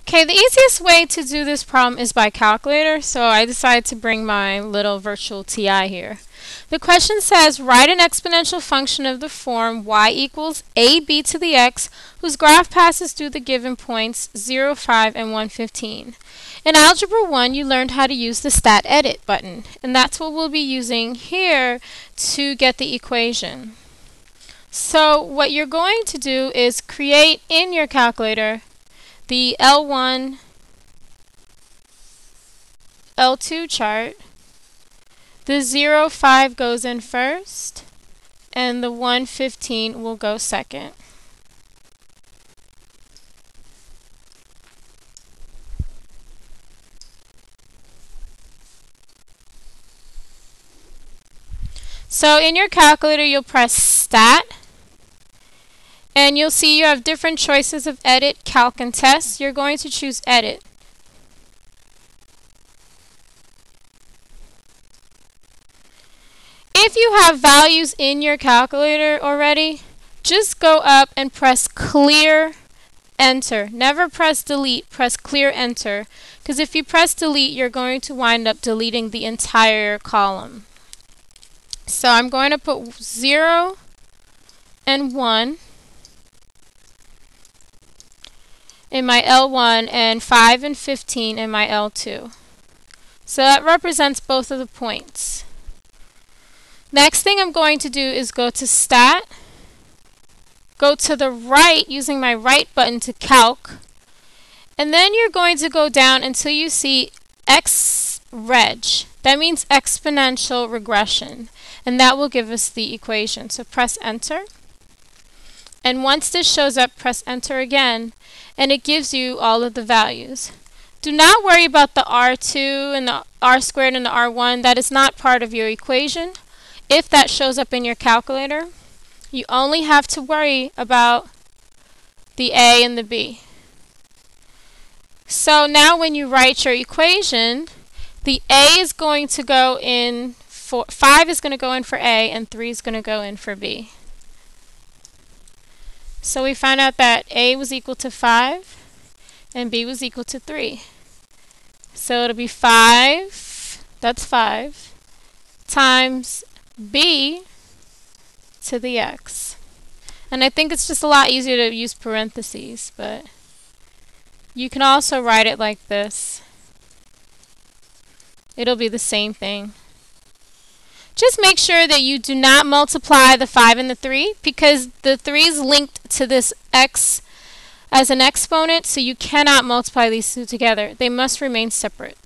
Okay, the easiest way to do this problem is by calculator, so I decided to bring my little virtual TI here. The question says, write an exponential function of the form y equals ab to the x, whose graph passes through the given points 0, 5, and 115. In Algebra 1, you learned how to use the stat edit button, and that's what we'll be using here to get the equation. So what you're going to do is create in your calculator the L1, L2 chart. The 0, 5 goes in first, and the 115 will go second. So in your calculator, you'll press Stat, and you'll see you have different choices of Edit, Calc, and Test. You're going to choose Edit. If you have values in your calculator already, just go up and press Clear, Enter. Never press Delete, press Clear, Enter, because if you press Delete, you're going to wind up deleting the entire column. So I'm going to put 0 and 1 in my L1 and 5 and 15 in my L2. So that represents both of the points. Next thing I'm going to do is go to Stat, go to the right using my right button to Calc, and then you're going to go down until you see HAlg2BFRev. That means exponential regression, and that will give us the equation. So press Enter, and once this shows up, press Enter again, and it gives you all of the values. Do not worry about the R2 and the R squared and the R1. That is not part of your equation. If that shows up in your calculator, you only have to worry about the A and the B. So now when you write your equation, the A is going to go in for 5 is going to go in for A, and 3 is going to go in for B. So we found out that A was equal to 5 and B was equal to 3. So it'll be 5, that's 5, times B to the X. And I think it's just a lot easier to use parentheses, but you can also write it like this. It'll be the same thing. Just make sure that you do not multiply the 5 and the 3, because the 3 is linked to this X as an exponent, so you cannot multiply these two together. They must remain separate.